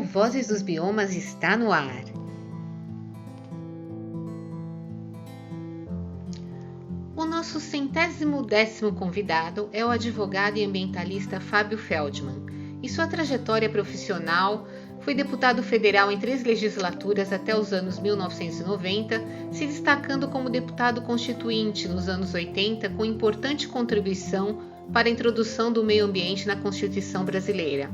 Vozes dos Biomas está no ar. O nosso 110º convidado é o advogado e ambientalista Fábio Feldman. E sua trajetória profissional foi deputado federal em 3 legislaturas até os anos 1990, se destacando como deputado constituinte nos anos 80, com importante contribuição para a introdução do meio ambiente na Constituição brasileira.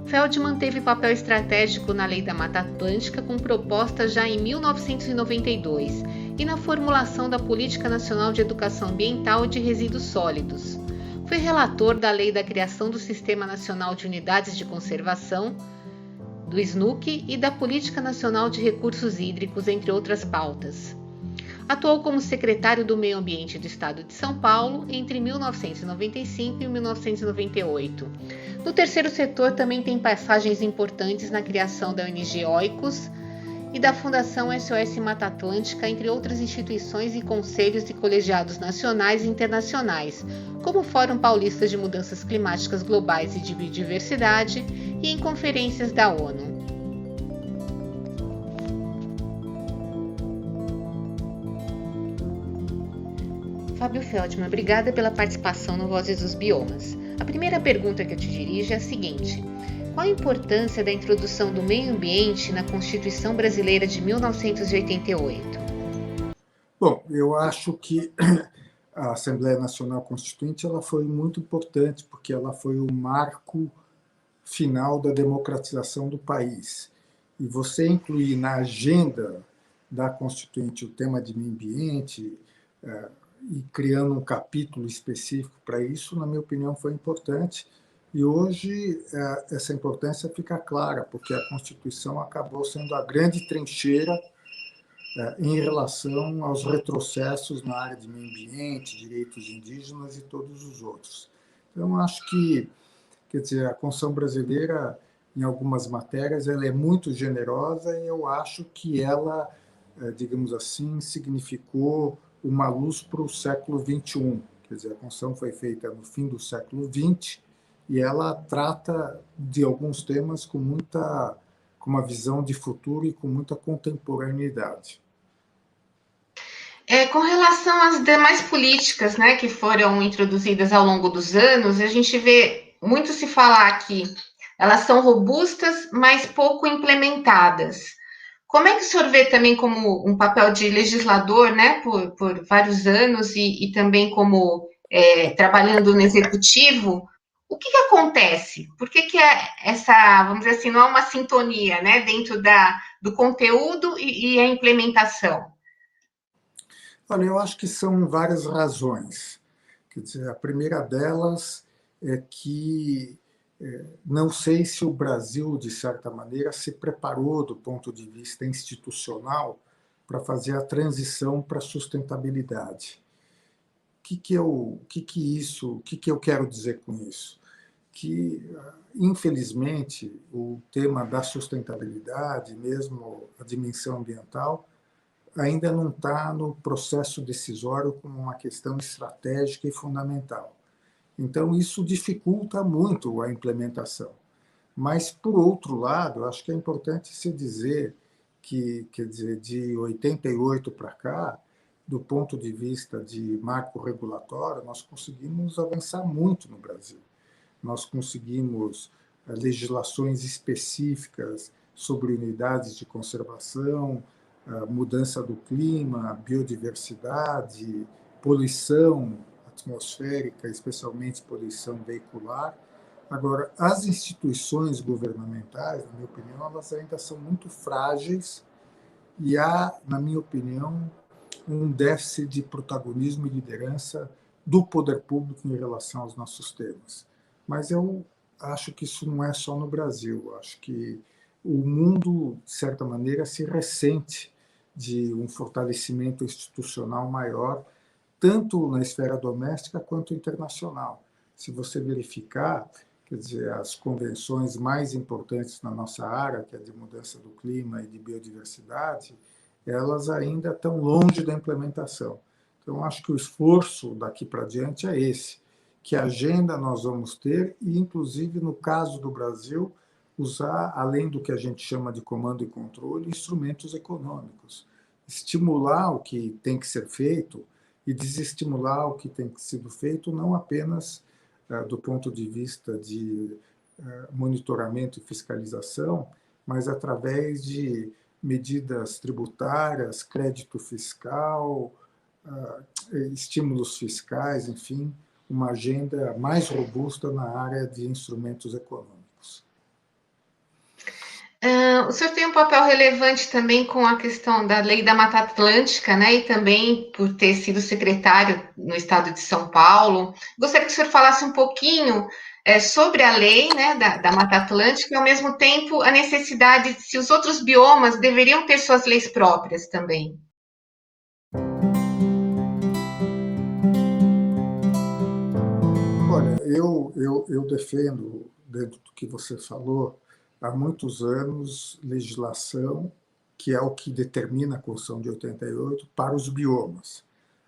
Feldman teve papel estratégico na Lei da Mata Atlântica, com proposta já em 1992, e na formulação da Política Nacional de Educação Ambiental e de Resíduos Sólidos. Foi relator da Lei da Criação do Sistema Nacional de Unidades de Conservação, do SNUC, e da Política Nacional de Recursos Hídricos, entre outras pautas. Atuou como secretário do Meio Ambiente do Estado de São Paulo entre 1995 e 1998. No terceiro setor também tem passagens importantes na criação da ONG Oikos e da Fundação SOS Mata Atlântica, entre outras instituições e conselhos e colegiados nacionais e internacionais, como o Fórum Paulista de Mudanças Climáticas Globais e de Biodiversidade, e em conferências da ONU. Fábio Feldman, obrigada pela participação no Vozes dos Biomas. A primeira pergunta que eu te dirijo é a seguinte: qual a importância da introdução do meio ambiente na Constituição Brasileira de 1988? Bom, eu acho que a Assembleia Nacional Constituinte ela foi muito importante, porque ela foi o marco final da democratização do país. E você incluir na agenda da Constituinte o tema de meio ambiente, e criando um capítulo específico para isso, na minha opinião, foi importante. E hoje essa importância fica clara, porque a Constituição acabou sendo a grande trincheira em relação aos retrocessos na área de meio ambiente, direitos indígenas e todos os outros. Então, acho que, quer dizer, a Constituição brasileira, em algumas matérias, ela é muito generosa, e eu acho que ela, digamos assim, significou uma luz para o século XXI. Quer dizer, a Constituição foi feita no fim do século XX e ela trata de alguns temas com uma visão de futuro e com muita contemporaneidade. Com relação às demais políticas, né, que foram introduzidas ao longo dos anos, a gente vê muito se falar que elas são robustas, mas pouco implementadas. Como é que o senhor vê também como um papel de legislador, né, por vários anos e também como trabalhando no executivo? O que acontece? Por que essa, vamos dizer assim, não é uma sintonia, né, dentro do conteúdo e a implementação? Olha, eu acho que são várias razões. Quer dizer, a primeira delas é que não sei se o Brasil, de certa maneira, se preparou do ponto de vista institucional para fazer a transição para a sustentabilidade. O que eu quero dizer com isso? Que, infelizmente, o tema da sustentabilidade, mesmo a dimensão ambiental, ainda não está no processo decisório como uma questão estratégica e fundamental. Então, isso dificulta muito a implementação. Mas, por outro lado, acho que é importante se dizer que, quer dizer, de 88 para cá, do ponto de vista de marco regulatório, nós conseguimos avançar muito no Brasil. Nós conseguimos legislações específicas sobre unidades de conservação, mudança do clima, biodiversidade, poluição atmosférica, especialmente poluição veicular. Agora, as instituições governamentais, na minha opinião, elas ainda são muito frágeis e há, na minha opinião, um déficit de protagonismo e liderança do poder público em relação aos nossos temas. Mas eu acho que isso não é só no Brasil. Eu acho que o mundo, de certa maneira, se ressente de um fortalecimento institucional maior, tanto na esfera doméstica quanto internacional. Se você verificar, quer dizer, as convenções mais importantes na nossa área, que é de mudança do clima e de biodiversidade, elas ainda estão longe da implementação. Então, acho que o esforço daqui para diante é esse, que agenda nós vamos ter, e, inclusive, no caso do Brasil, usar, além do que a gente chama de comando e controle, instrumentos econômicos. Estimular o que tem que ser feito e desestimular o que tem que ser feito, não apenas do ponto de vista de monitoramento e fiscalização, mas através de medidas tributárias, crédito fiscal, estímulos fiscais, enfim, uma agenda mais robusta na área de instrumentos econômicos. O senhor tem um papel relevante também com a questão da Lei da Mata Atlântica, né? E também por ter sido secretário no estado de São Paulo. Gostaria que o senhor falasse um pouquinho sobre a lei, né, da Mata Atlântica e, ao mesmo tempo, a necessidade de se os outros biomas deveriam ter suas leis próprias também. Olha, eu defendo, dentro do que você falou, há muitos anos, legislação que é o que determina a Constituição de 88 para os biomas.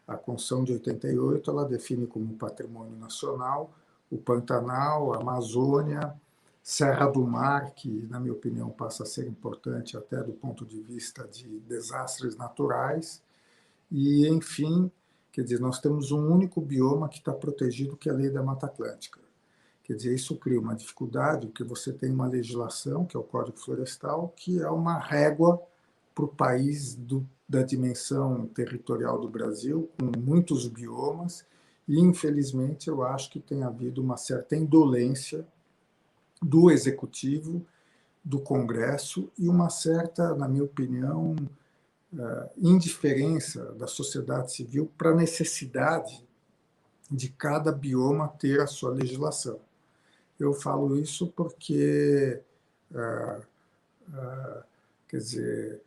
A Constituição de 88 ela define como patrimônio nacional o Pantanal, a Amazônia, Serra do Mar, que, na minha opinião, passa a ser importante até do ponto de vista de desastres naturais, e, enfim, quer dizer, nós temos um único bioma que está protegido, que é a Lei da Mata Atlântica. Quer dizer, isso cria uma dificuldade, porque você tem uma legislação, que é o Código Florestal, que é uma régua para o país da dimensão territorial do Brasil, com muitos biomas, e, infelizmente, eu acho que tem havido uma certa indolência do Executivo, do Congresso, e uma certa, na minha opinião, indiferença da sociedade civil para a necessidade de cada bioma ter a sua legislação. Eu falo isso porque, quer dizer,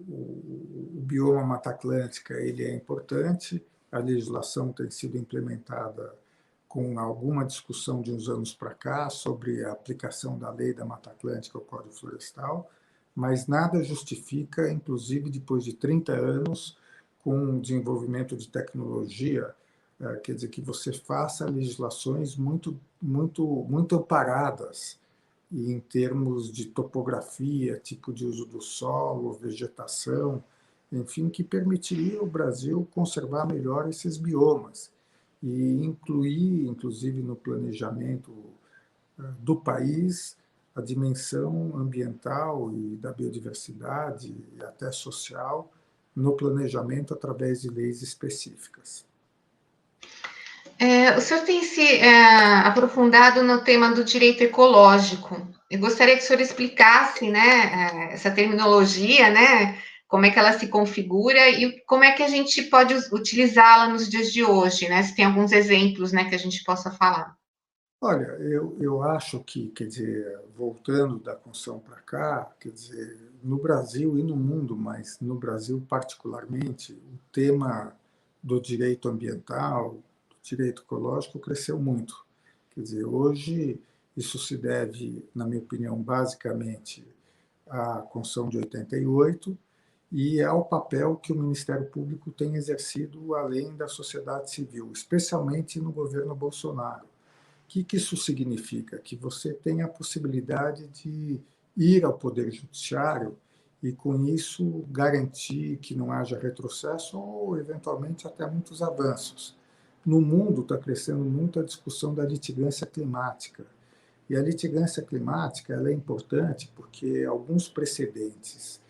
o bioma Mata Atlântica ele é importante, a legislação tem sido implementada com alguma discussão de uns anos para cá sobre a aplicação da lei da Mata Atlântica ao Código Florestal, mas nada justifica, inclusive depois de 30 anos, com o desenvolvimento de tecnologia, quer dizer, que você faça legislações muito amparadas em termos de topografia, tipo de uso do solo, vegetação, enfim, que permitiria ao Brasil conservar melhor esses biomas e incluir, inclusive, no planejamento do país, a dimensão ambiental e da biodiversidade e até social no planejamento através de leis específicas. O senhor tem se aprofundado no tema do direito ecológico. Eu gostaria que o senhor explicasse, né, essa terminologia, né, como é que ela se configura e como é que a gente pode utilizá-la nos dias de hoje, né? Se tem alguns exemplos, né, que a gente possa falar. Olha, eu acho que, quer dizer, voltando da Constituição para cá, quer dizer, no Brasil e no mundo, mas no Brasil particularmente, o tema do direito ambiental, do direito ecológico cresceu muito. Quer dizer, hoje isso se deve, na minha opinião, basicamente à Constituição de 88 e ao papel que o Ministério Público tem exercido além da sociedade civil, especialmente no governo Bolsonaro. O que isso significa? Que você tem a possibilidade de ir ao Poder Judiciário e, com isso, garantir que não haja retrocesso ou, eventualmente, até muitos avanços. No mundo está crescendo muito a discussão da litigância climática. E a litigância climática ela é importante porque alguns precedentes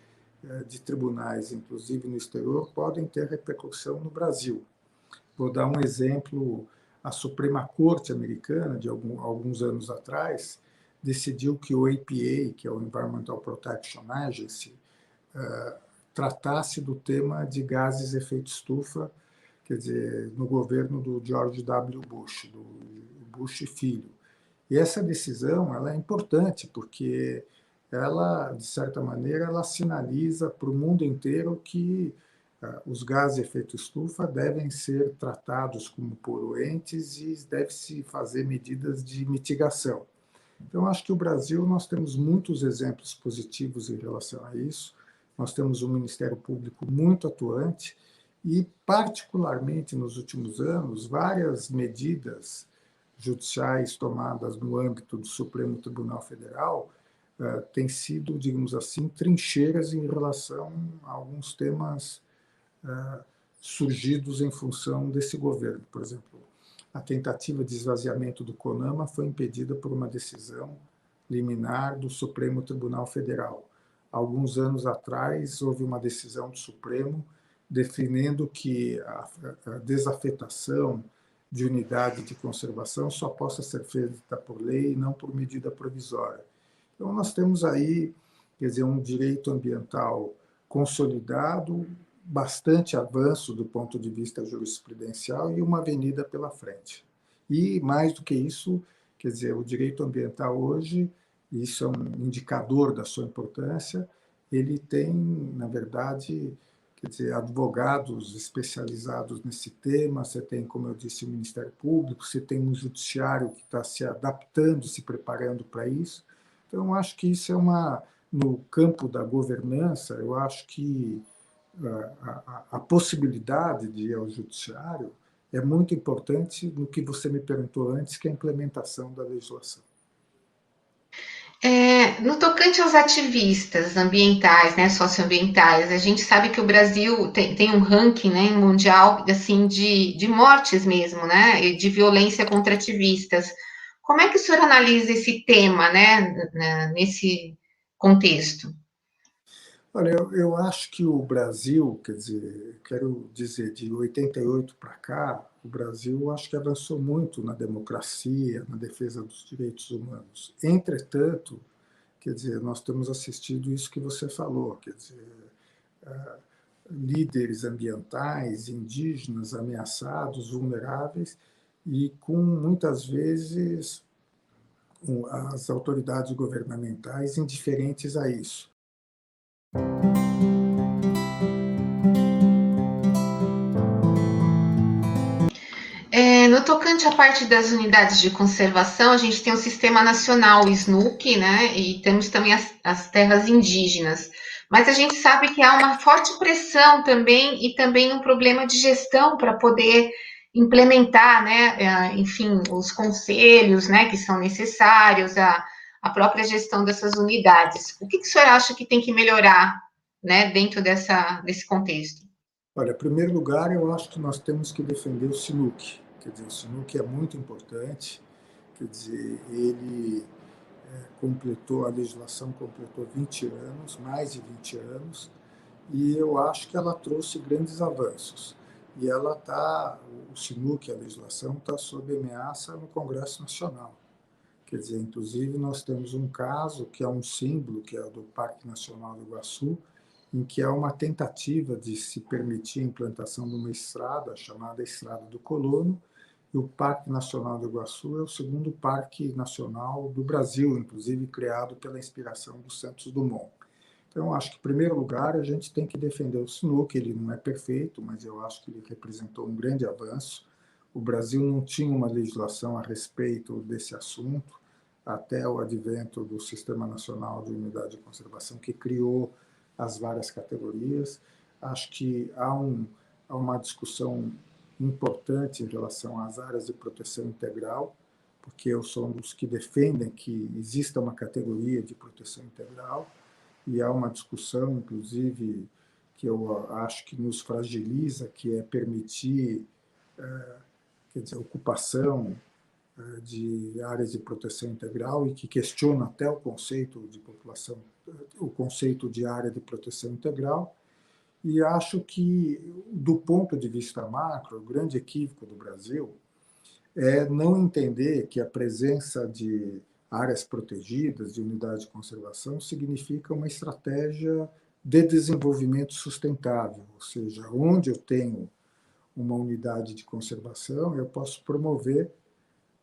de tribunais, inclusive no exterior, podem ter repercussão no Brasil. Vou dar um exemplo. A Suprema Corte americana, de alguns anos atrás, decidiu que o EPA, que é o Environmental Protection Agency, tratasse do tema de gases de efeito estufa, quer dizer, no governo do George W. Bush, do Bush filho. E essa decisão ela é importante porque ela, de certa maneira, ela sinaliza para o mundo inteiro que os gases de efeito estufa devem ser tratados como poluentes e deve-se fazer medidas de mitigação. Então, acho que o Brasil, nós temos muitos exemplos positivos em relação a isso. Nós temos um Ministério Público muito atuante e, particularmente nos últimos anos, várias medidas judiciais tomadas no âmbito do Supremo Tribunal Federal têm sido, digamos assim, trincheiras em relação a alguns temas surgidos em função desse governo. Por exemplo, a tentativa de esvaziamento do CONAMA foi impedida por uma decisão liminar do Supremo Tribunal Federal. Alguns anos atrás, houve uma decisão do Supremo definindo que a desafetação de unidade de conservação só possa ser feita por lei e não por medida provisória. Então, nós temos aí, quer dizer, um direito ambiental consolidado, bastante avanço do ponto de vista jurisprudencial e uma avenida pela frente. E, mais do que isso, quer dizer, o direito ambiental hoje, isso é um indicador da sua importância, ele tem, na verdade, quer dizer, advogados especializados nesse tema, você tem, como eu disse, o Ministério Público, você tem um judiciário que está se adaptando, se preparando para isso. Então, eu acho que isso é no campo da governança, eu acho que a possibilidade de ir ao judiciário é muito importante no que você me perguntou antes, que é a implementação da legislação. No tocante aos ativistas ambientais, né, socioambientais, a gente sabe que o Brasil tem um ranking, né, mundial assim, de mortes mesmo, né, e de violência contra ativistas. Como é que o senhor analisa esse tema, né, nesse contexto? Olha, eu acho que o Brasil, quer dizer, quero dizer, de 88 para cá, o Brasil acho que avançou muito na democracia, na defesa dos direitos humanos. Entretanto, quer dizer, nós temos assistido isso que você falou, quer dizer, líderes ambientais, indígenas ameaçados, vulneráveis, e com muitas vezes as autoridades governamentais indiferentes a isso. No tocante à parte das unidades de conservação, a gente tem o Sistema Nacional, o SNUC, né? E temos também as terras indígenas. Mas a gente sabe que há uma forte pressão também e também um problema de gestão para poder implementar, né? Enfim, os conselhos, né? Que são necessários, a própria gestão dessas unidades. O que o senhor acha que tem que melhorar, né? Dentro desse contexto? Olha, em primeiro lugar, eu acho que nós temos que defender o SINUC. Quer dizer, o SINUC é muito importante. Quer dizer, ele completou, a legislação completou 20 anos, mais de 20 anos, e eu acho que ela trouxe grandes avanços. E ela está, o SINUC, a legislação, está sob ameaça no Congresso Nacional. Quer dizer, inclusive, nós temos um caso que é um símbolo, que é o do Parque Nacional do Iguaçu, em que há uma tentativa de se permitir a implantação de uma estrada chamada Estrada do Colono, e o Parque Nacional do Iguaçu é o segundo parque nacional do Brasil, inclusive criado pela inspiração do Santos Dumont. Então, acho que, em primeiro lugar, a gente tem que defender o SNUC, ele não é perfeito, mas eu acho que ele representou um grande avanço. O Brasil não tinha uma legislação a respeito desse assunto, até o advento do Sistema Nacional de Unidade de Conservação, que criou as várias categorias. Acho que há uma discussão importante em relação às áreas de proteção integral, porque eu sou um dos que defendem que exista uma categoria de proteção integral, e há uma discussão, inclusive, que eu acho que nos fragiliza, que é permitir, quer dizer, ocupação de áreas de proteção integral e que questiona até o conceito de população, o conceito de área de proteção integral. E acho que, do ponto de vista macro, o grande equívoco do Brasil é não entender que a presença de áreas protegidas, de unidades de conservação, significa uma estratégia de desenvolvimento sustentável, ou seja, onde eu tenho uma unidade de conservação, eu posso promover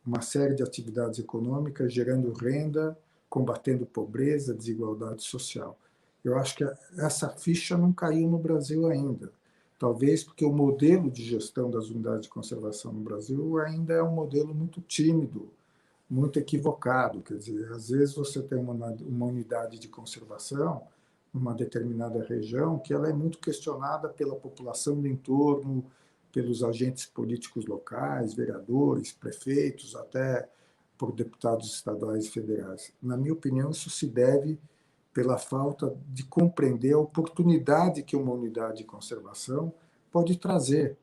uma série de atividades econômicas, gerando renda, combatendo pobreza, desigualdade social. Eu acho que essa ficha não caiu no Brasil ainda. Talvez porque o modelo de gestão das unidades de conservação no Brasil ainda é um modelo muito tímido, muito equivocado. Quer dizer, às vezes você tem uma unidade de conservação numa determinada região que ela é muito questionada pela população do entorno, pelos agentes políticos locais, vereadores, prefeitos, até por deputados estaduais e federais. Na minha opinião, isso se deve pela falta de compreender a oportunidade que uma unidade de conservação pode trazer.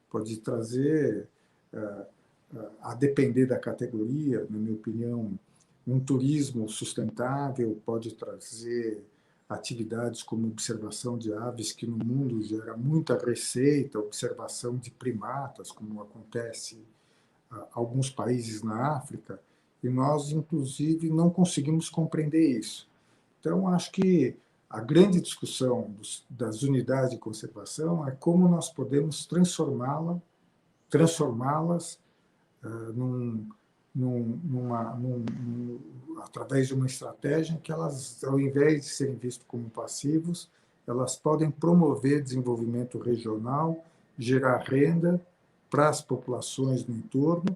Pode trazer, a depender da categoria, na minha opinião, um turismo sustentável, pode trazer atividades como observação de aves, que no mundo gera muita receita, observação de primatas, como acontece em alguns países na África, e nós, inclusive, não conseguimos compreender isso. Então, acho que a grande discussão das unidades de conservação é como nós podemos transformá-las através de uma estratégia em que elas, ao invés de serem vistas como passivos, elas podem promover desenvolvimento regional, gerar renda para as populações no entorno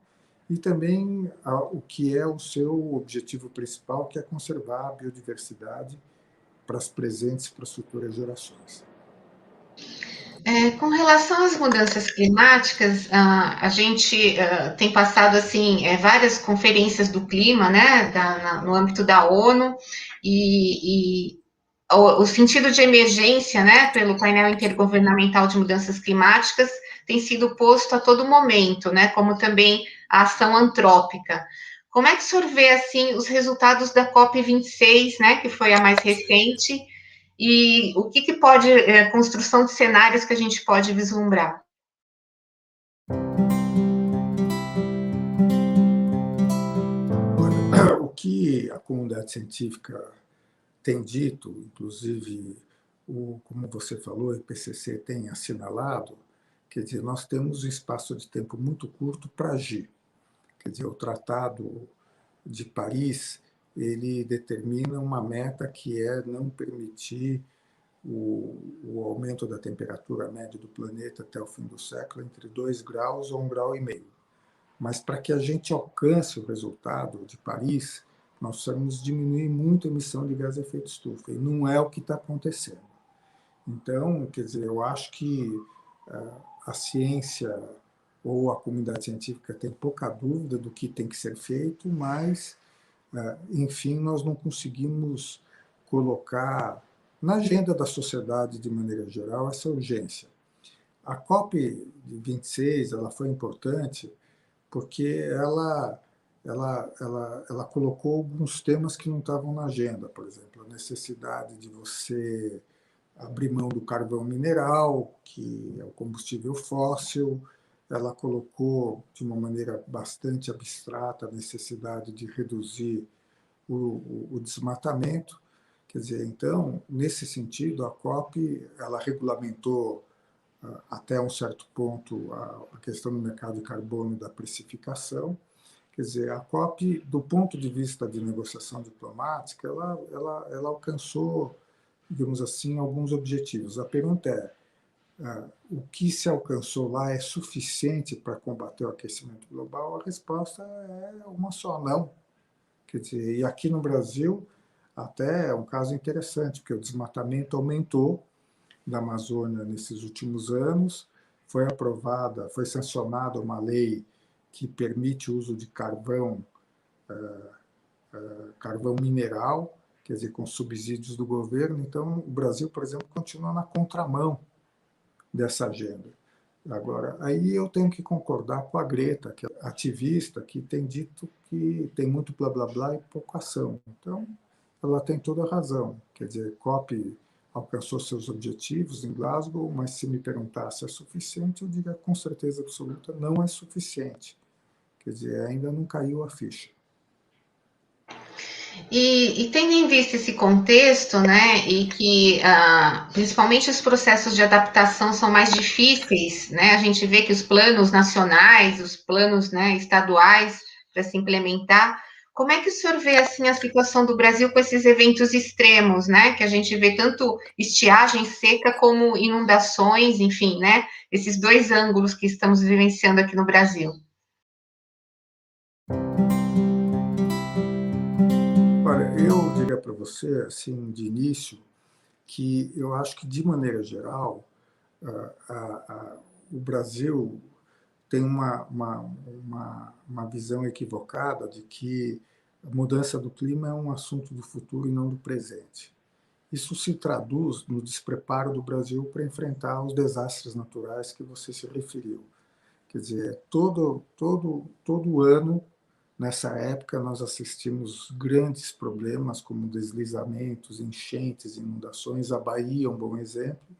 e também o que é o seu objetivo principal, que é conservar a biodiversidade para as presentes e para as futuras gerações. Com relação às mudanças climáticas, a gente tem passado assim várias conferências do clima, né, no âmbito da ONU, e o sentido de emergência, né, pelo painel intergovernamental de mudanças climáticas tem sido posto a todo momento, né, como também a ação antrópica. Como é que o senhor vê assim os resultados da COP26, né, que foi a mais recente? E o que pode, construção de cenários que a gente pode vislumbrar? Olha, o que a comunidade científica tem dito, inclusive, como você falou, o IPCC tem assinalado, quer dizer, nós temos um espaço de tempo muito curto para agir. Quer dizer, o Tratado de Paris, ele determina uma meta que é não permitir o aumento da temperatura média do planeta até o fim do século entre 2 graus ou 1,5 graus. Mas para que a gente alcance o resultado de Paris, nós precisamos diminuir muito a emissão de gás de efeito estufa, e não é o que está acontecendo. Então, quer dizer, eu acho que a ciência ou a comunidade científica tem pouca dúvida do que tem que ser feito, mas, enfim, nós não conseguimos colocar na agenda da sociedade, de maneira geral, essa urgência. A COP26 ela foi importante porque ela colocou alguns temas que não estavam na agenda, por exemplo, a necessidade de você abrir mão do carvão mineral, que é o combustível fóssil. Ela colocou, de uma maneira bastante abstrata, a necessidade de reduzir o desmatamento. Quer dizer, então, nesse sentido, a COP ela regulamentou até um certo ponto a questão do mercado de carbono e da precificação. Quer dizer, a COP, do ponto de vista de negociação diplomática, ela alcançou, digamos assim, alguns objetivos. A pergunta é, o que se alcançou lá é suficiente para combater o aquecimento global? A resposta é uma só, não. Quer dizer, e aqui no Brasil, até é um caso interessante, porque o desmatamento aumentou da Amazônia nesses últimos anos, foi sancionada uma lei que permite o uso de carvão mineral, quer dizer, com subsídios do governo. Então, o Brasil, por exemplo, continua na contramão dessa agenda. Agora, aí eu tenho que concordar com a Greta, que é ativista, que tem dito que tem muito blá blá blá e pouca ação. Então, ela tem toda a razão. Quer dizer, COP alcançou seus objetivos em Glasgow, mas se me perguntar se é suficiente, eu diria com certeza absoluta, não é suficiente. Quer dizer, ainda não caiu a ficha. E tendo em vista esse contexto, né, e que principalmente os processos de adaptação são mais difíceis, né, a gente vê que os planos nacionais, os planos, né, estaduais para se implementar, como é que o senhor vê assim a situação do Brasil com esses eventos extremos, né, que a gente vê tanto estiagem seca como inundações, enfim, né, esses dois ângulos que estamos vivenciando aqui no Brasil? Olha, eu diria para você, assim, de início, que eu acho que, de maneira geral, o Brasil tem uma visão equivocada de que a mudança do clima é um assunto do futuro e não do presente. Isso se traduz no despreparo do Brasil para enfrentar os desastres naturais que você se referiu. Quer dizer, todo ano, nessa época, nós assistimos grandes problemas como deslizamentos, enchentes, inundações. A Bahia é um bom exemplo.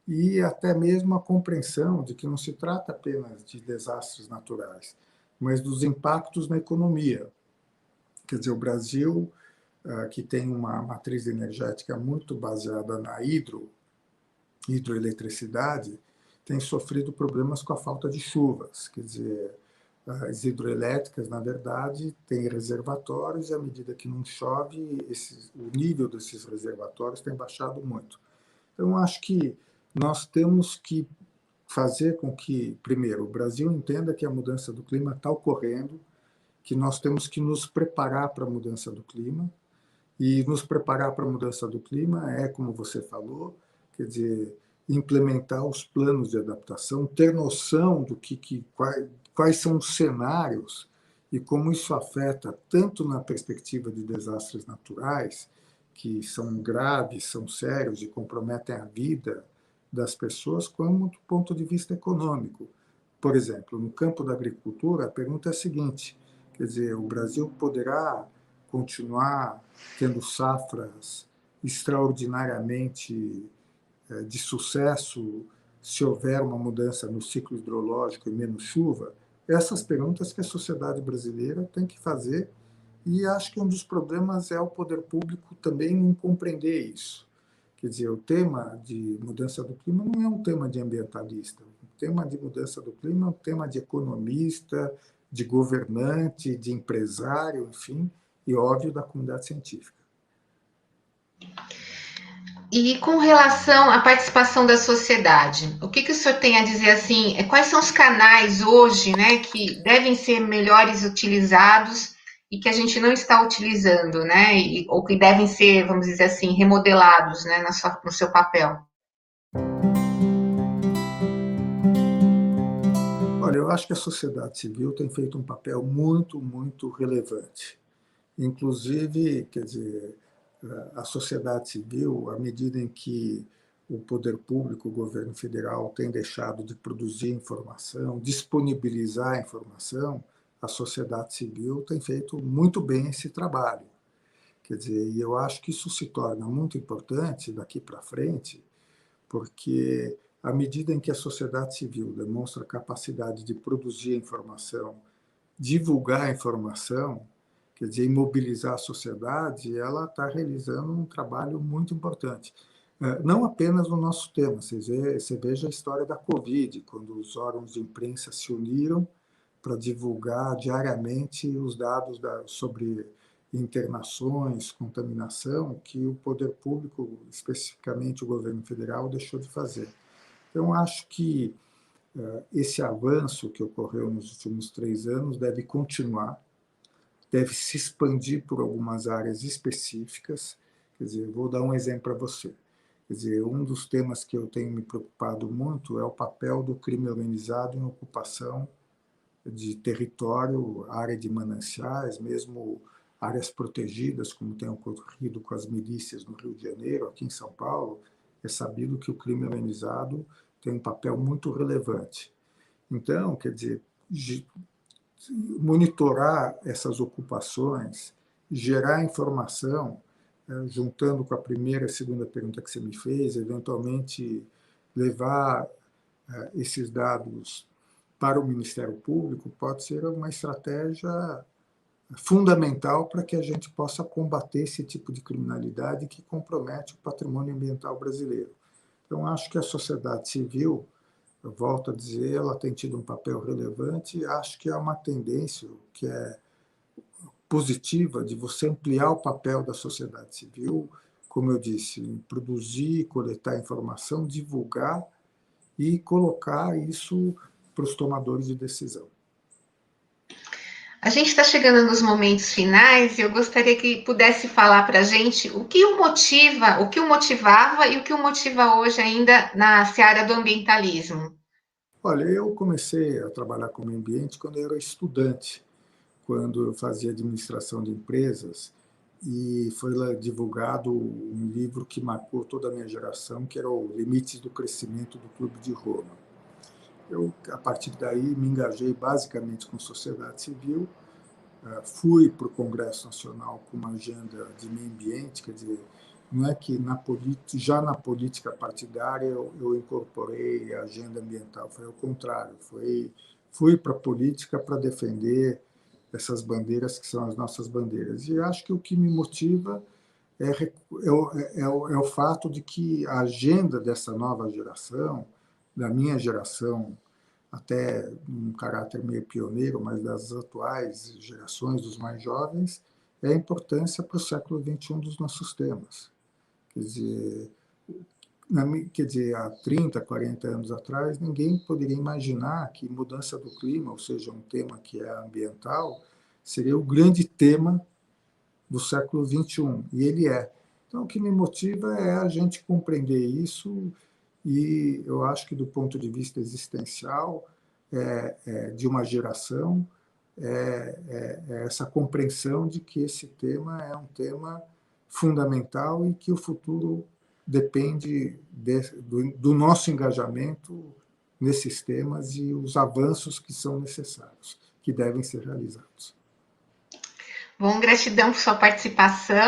E até mesmo a compreensão de que não se trata apenas de desastres naturais, mas dos impactos na economia. Quer dizer, o Brasil, que tem uma matriz energética muito baseada na hidroeletricidade, tem sofrido problemas com a falta de chuvas. Quer dizer, as hidroelétricas, na verdade, têm reservatórios e, à medida que não chove, o nível desses reservatórios tem baixado muito. Então, acho que nós temos que fazer com que, primeiro, o Brasil entenda que a mudança do clima está ocorrendo, que nós temos que nos preparar para a mudança do clima, e nos preparar para a mudança do clima é, como você falou, quer dizer, implementar os planos de adaptação, ter noção do quais são os cenários e como isso afeta tanto na perspectiva de desastres naturais, que são graves, são sérios e comprometem a vida das pessoas, como do ponto de vista econômico. Por exemplo, no campo da agricultura, a pergunta é a seguinte, quer dizer, o Brasil poderá continuar tendo safras extraordinariamente de sucesso se houver uma mudança no ciclo hidrológico e menos chuva? Essas perguntas que a sociedade brasileira tem que fazer, e acho que um dos problemas é o poder público também não compreender isso. Quer dizer, o tema de mudança do clima não é um tema de ambientalista. O tema de mudança do clima é um tema de economista, de governante, de empresário, enfim, e, óbvio, da comunidade científica. E com relação à participação da sociedade, o que o senhor tem a dizer assim? Quais são os canais hoje, né, que devem ser melhores utilizados e que a gente não está utilizando, né, ou que devem ser, vamos dizer assim, remodelados, né, no seu papel? Olha, eu acho que a sociedade civil tem feito um papel muito, muito relevante. Inclusive, quer dizer, a sociedade civil, à medida em que o poder público, o governo federal, tem deixado de produzir informação, disponibilizar informação, a sociedade civil tem feito muito bem esse trabalho. Quer dizer, e eu acho que isso se torna muito importante daqui para frente, porque à medida em que a sociedade civil demonstra capacidade de produzir informação, divulgar a informação, quer dizer, imobilizar a sociedade, ela está realizando um trabalho muito importante. Não apenas no nosso tema, você veja a história da Covid, quando os órgãos de imprensa se uniram para divulgar diariamente os dados sobre internações, contaminação, que o poder público, especificamente o governo federal, deixou de fazer. Então, acho que esse avanço que ocorreu nos últimos 3 anos deve continuar, deve se expandir por algumas áreas específicas. Quer dizer, vou dar um exemplo para você. Quer dizer, um dos temas que eu tenho me preocupado muito é o papel do crime organizado em ocupação de território, área de mananciais, mesmo áreas protegidas, como tem ocorrido com as milícias no Rio de Janeiro, aqui em São Paulo. É sabido que o crime organizado tem um papel muito relevante. Então, quer dizer, monitorar essas ocupações, gerar informação, juntando com a primeira e segunda pergunta que você me fez, eventualmente levar esses dados para o Ministério Público, pode ser uma estratégia fundamental para que a gente possa combater esse tipo de criminalidade que compromete o patrimônio ambiental brasileiro. Então, acho que a sociedade civil, eu volto a dizer, ela tem tido um papel relevante, e acho que é uma tendência que é positiva de você ampliar o papel da sociedade civil, como eu disse, em produzir, coletar informação, divulgar e colocar isso para os tomadores de decisão. A gente está chegando nos momentos finais e eu gostaria que pudesse falar para a gente o que o motiva, o que o motivava e o que o motiva hoje ainda na seara do ambientalismo. Olha, eu comecei a trabalhar com o meio ambiente quando eu era estudante, quando eu fazia administração de empresas, e foi lá divulgado um livro que marcou toda a minha geração, que era o Limites do Crescimento do Clube de Roma. Eu, a partir daí, me engajei basicamente com sociedade civil, fui para o Congresso Nacional com uma agenda de meio ambiente, quer dizer, não é que já na política partidária eu incorporei a agenda ambiental, foi ao contrário, fui para a política para defender essas bandeiras que são as nossas bandeiras. E acho que o que me motiva é o fato de que a agenda dessa nova geração, da minha geração, até um caráter meio pioneiro, mas das atuais gerações, dos mais jovens, é a importância para o século XXI dos nossos temas. Quer dizer, há 30, 40 anos atrás, ninguém poderia imaginar que mudança do clima, ou seja, um tema que é ambiental, seria o grande tema do século XXI, e ele é. Então, o que me motiva é a gente compreender isso, e eu acho que, do ponto de vista existencial, de uma geração, essa compreensão de que esse tema é um tema fundamental e que o futuro depende do nosso engajamento nesses temas e os avanços que são necessários, que devem ser realizados. Bom, gratidão por sua participação.